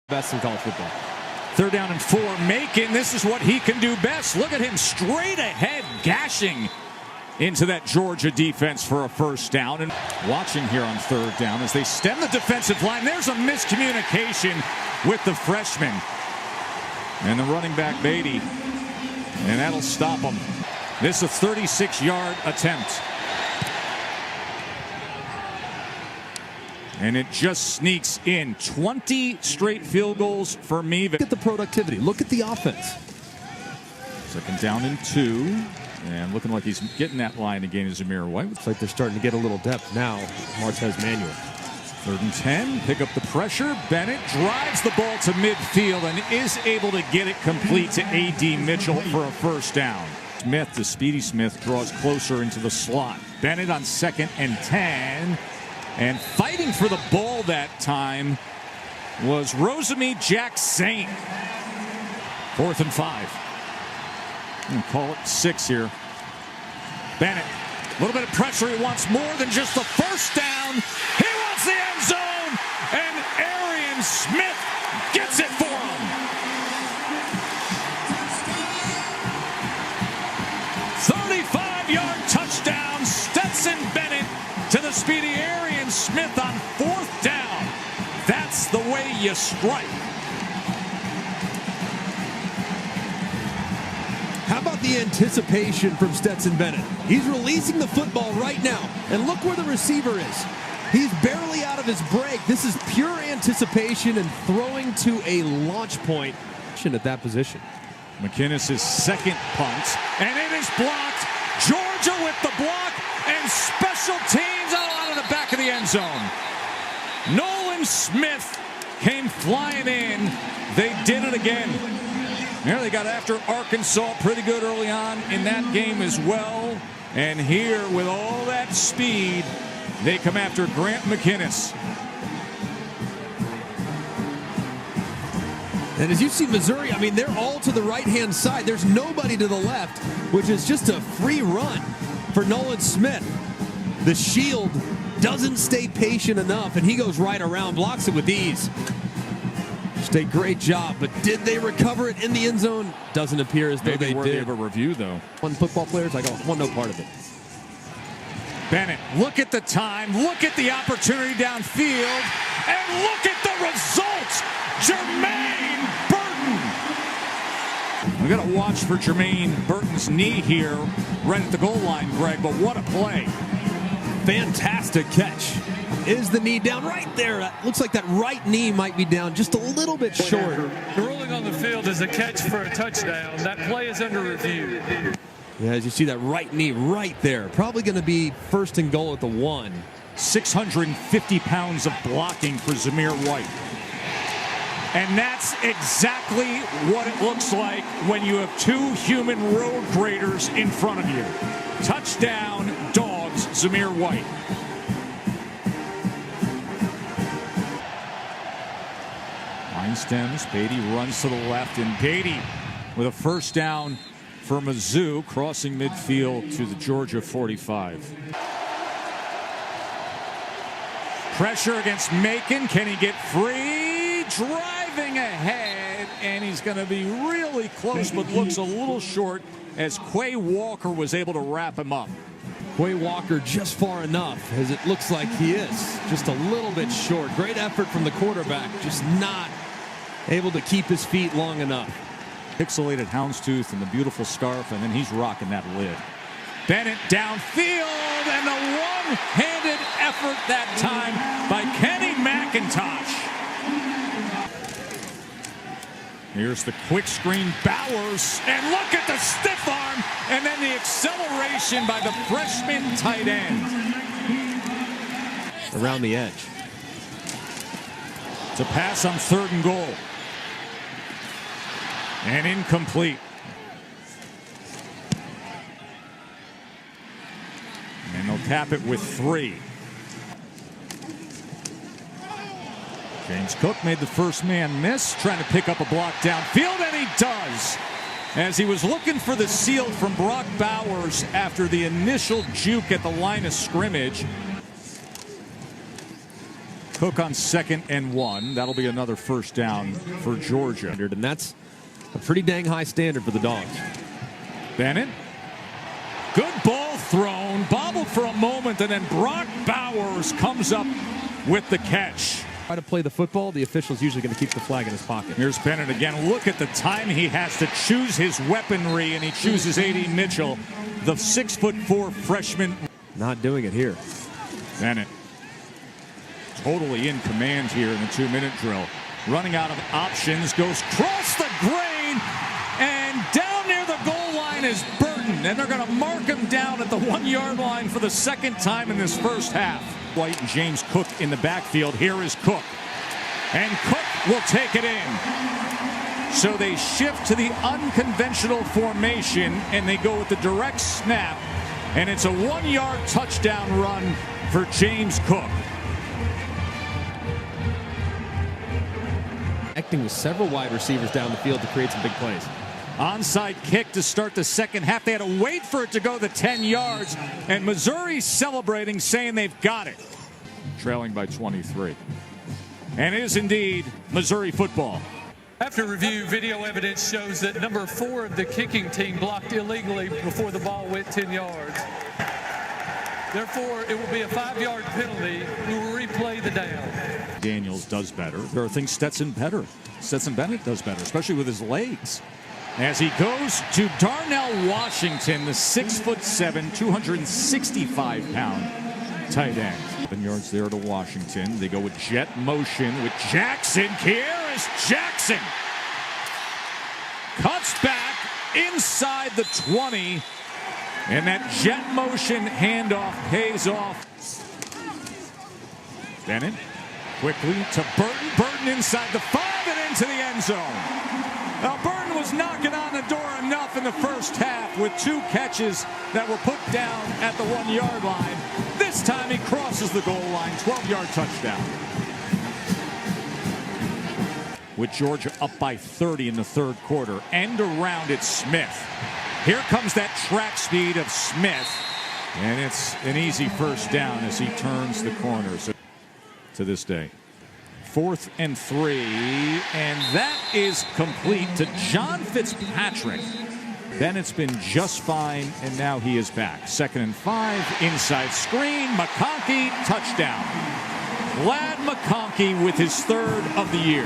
Best in college football. 3rd down and 4. Macon, this is what he can do best. Look at him straight ahead, gashing into that Georgia defense for a 1st down. And watching here on 3rd down as they stem the defensive line. There's a miscommunication with the freshman. And the running back, Beatty. And that'll stop him. This is a 36-yard attempt. And it just sneaks in. 20 straight field goals for me. Look at the productivity. Look at the offense. 2nd down and 2. And looking like he's getting that line again is Zamir White. Looks like they're starting to get a little depth now. Martez Manuel. 3rd and 10. Pick up the pressure. Bennett drives the ball to midfield and is able to get it complete to A.D. Mitchell for a 1st down. Smith, the Speedy Smith, draws closer into the slot. Bennett on 2nd and 10. And fighting for the ball that time was Rosemy Jack-Saint. 4th and 5. And call it 6 here. Bennett, a little bit of pressure. He wants more than just the 1st down. He wants the end zone. And Arian Smith gets it for him. 35-yard touchdown. Stetson Bennett to the speedy Arian Smith on 4th down. That's the way you strike. How about the anticipation from Stetson Bennett? He's releasing the football right now. And look where the receiver is. He's barely out of his break. This is pure anticipation and throwing to a launch point at that position. McInnis' 2nd punt. And it is blocked. Georgia with the block. And special teams out of the back of the end zone. Nolan Smith came flying in. They did it again. There they got after Arkansas pretty good early on in that game as well. And here with all that speed, they come after Grant McInnis. And as you see Missouri, I mean, they're all to the right-hand side. There's nobody to the left, which is just a free run for Nolan Smith. The shield doesn't stay patient enough, and he goes right around, blocks it with ease. Just a great job, but did they recover it in the end zone? Doesn't appear as though they did. Worthy of a review, though. One football players, I want no part of it. Bennett, look at the time, look at the opportunity downfield, and look at the results. Jermaine Burton. We got to watch for Jermaine Burton's knee here right at the goal line, Greg, but what a play. Fantastic catch. Is the knee down right there? Looks like that right knee might be down just a little bit short. The ruling on the field is a catch for a touchdown. That play is under review. Yeah, as you see that right knee right there. Probably going to be 1st and goal at the 1. 650 pounds of blocking for Zamir White. And that's exactly what it looks like when you have 2 human road graders in front of you. Touchdown, Dogs, Zamir White. Line stems, Beatty runs to the left, and Beatty with a 1st down for Mizzou, crossing midfield to the Georgia 45. Pressure against Macon. Can he get free? Driving ahead, and he's going to be really close, but looks a little short as Quay Walker was able to wrap him up. Quay Walker just far enough, as it looks like he is. Just a little bit short. Great effort from the quarterback, just not able to keep his feet long enough. Pixelated houndstooth and the beautiful scarf, and then he's rocking that lid. Bennett downfield, and the one-handed effort that time by Kenny McIntosh. Here's the quick screen, Bowers, and look at the stiff arm, and then the acceleration by the freshman tight end. Around the edge. To pass on 3rd and goal. And incomplete. And they'll tap it with 3. James Cook made the 1st man miss, trying to pick up a block downfield, and he does. As he was looking for the seal from Brock Bowers after the initial juke at the line of scrimmage. Cook on 2nd and 1. That'll be another first down for Georgia. And that's a pretty dang high standard for the Dogs. Bennett. Good ball thrown. Bobbled for a moment, and then Brock Bowers comes up with the catch. Try to play the football, the official's usually going to keep the flag in his pocket. Here's Bennett again. Look at the time he has to choose his weaponry, and he chooses A.D. Mitchell, the 6'4" freshman. Not doing it here. Bennett totally in command here in the 2-minute drill. Running out of options, goes cross the grain, and down near the goal line is Burton, and they're going to mark him down at the 1-yard line for the second time in this first half. White and James Cook in the backfield. Here is Cook, and Cook will take it in. So they shift to the unconventional formation, and they go with the direct snap, and it's a 1-yard touchdown run for James Cook. Connecting with several wide receivers down the field to create some big plays. Onside kick to start the second half. They had to wait for it to go the 10 yards, and Missouri's celebrating, saying they've got it. Trailing by 23. And it is indeed Missouri football. After review, video evidence shows that number 4 of the kicking team blocked illegally before the ball went 10 yards. Therefore, it will be a 5-yard penalty. We will replay the down. Daniels does better. There are things Stetson Bennett does better, especially with his legs. As he goes to Darnell Washington, the 6'7", 265-pound tight end. 7 yards there to Washington. They go with jet motion with Jackson. Kearis Jackson cuts back inside the 20, and that jet motion handoff pays off. Bennett quickly to Burton. Burton inside the 5 and into the end zone. Now, Burton was knocking on the door enough in the first half with 2 catches that were put down at the 1-yard line. This time he crosses the goal line, 12-yard touchdown. With Georgia up by 30 in the third quarter. End around it, Smith. Here comes that track speed of Smith. And it's an easy first down as he turns the corner. So, to this day. 4th and 3, and that is complete to John Fitzpatrick. Bennett's been just fine, and now he is back. 2nd and 5, inside screen, McConkey, touchdown. Ladd McConkey with his 3rd of the year.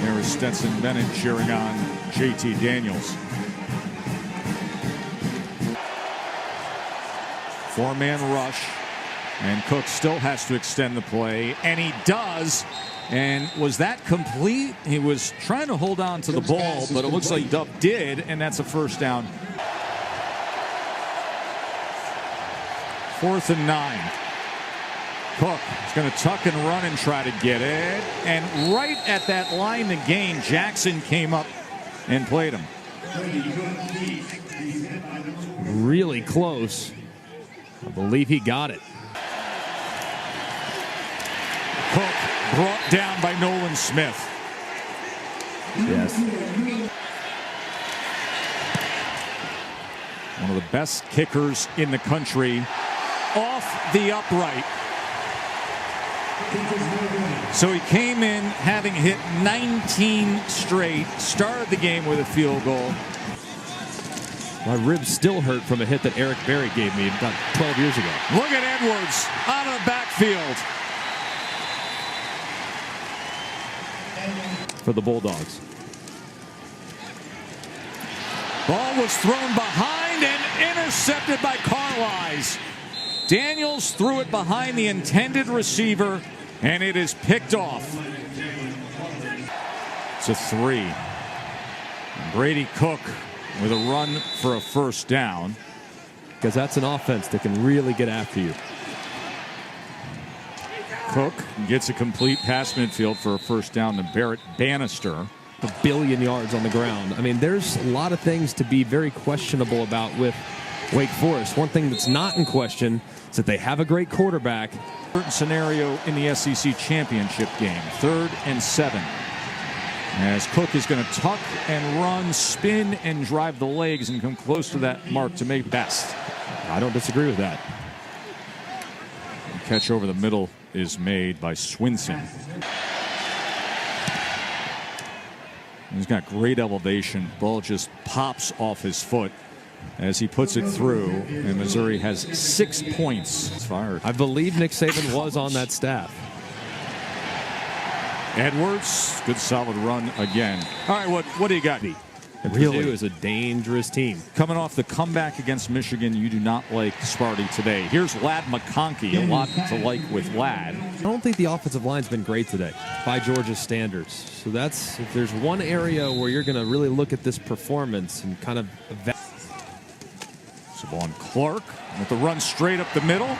There is Stetson Bennett cheering on J.T. Daniels. 4-man rush, and Cook still has to extend the play, and he does. And was that complete? He was trying to hold on to the ball, but it looks like Duff did, and that's a first down. 4th and 9. Cook is going to tuck and run and try to get it, and right at that line to gain, Jackson came up and played him. Really close. I believe he got it. Cook brought down by Nolan Smith. Yes. One of the best kickers in the country off the upright. So he came in having hit 19 straight, started the game with a field goal. My ribs still hurt from a hit that Eric Berry gave me about 12 years ago. Look at Edwards out of the backfield. For the Bulldogs. Ball was thrown behind and intercepted by Carlisle. Daniels threw it behind the intended receiver, and it is picked off. It's a 3. Brady Cook with a run for a first down. Because that's an offense that can really get after you. Cook gets a complete pass midfield for a first down to Barrett Bannister. 1 billion yards on the ground. I mean, there's a lot of things to be very questionable about with Wake Forest. One thing that's not in question is that they have a great quarterback. Certain scenario in the SEC championship game. 3rd and 7. As Cook is going to tuck and run, spin and drive the legs and come close to that mark to make best. I don't disagree with that. The catch over the middle is made by Swinson. He's got great elevation. Ball just pops off his foot as he puts it through, and Missouri has 6 points. It's fired. I believe Nick Saban was on that staff. Edwards, good solid run again. All right, what do you got? Purdue is a dangerous team. Coming off the comeback against Michigan, you do not like Sparty today. Here's Ladd McConkey, a lot to like with Ladd. I don't think the offensive line's been great today by Georgia's standards. So that's, if there's one area where you're going to really look at this performance and kind of Savon Clark with the run straight up the middle.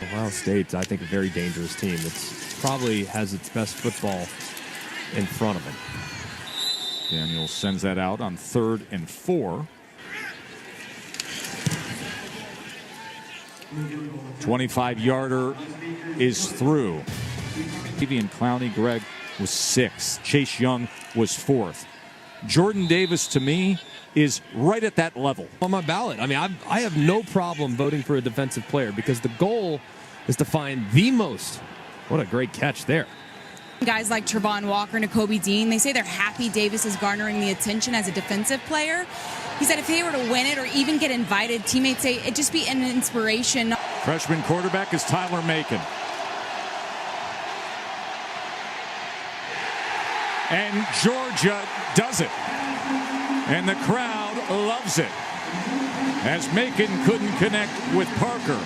Ohio State's, I think, a very dangerous team. It's probably has its best football in front of him. Daniels sends that out on 3rd and 4. 25-yarder is through. Davian Clowney, Greg, was 6th. Chase Young was 4th. Jordan Davis, to me, is right at that level. On my ballot, I mean, I have no problem voting for a defensive player because the goal is to find the most. What a great catch there. Guys like Trevon Walker and Nakobe Dean, they say they're happy Davis is garnering the attention as a defensive player. He said if they were to win it or even get invited, teammates say it'd just be an inspiration. Freshman quarterback is Tyler Macon. And Georgia does it. And the crowd loves it. As Macon couldn't connect with Parker.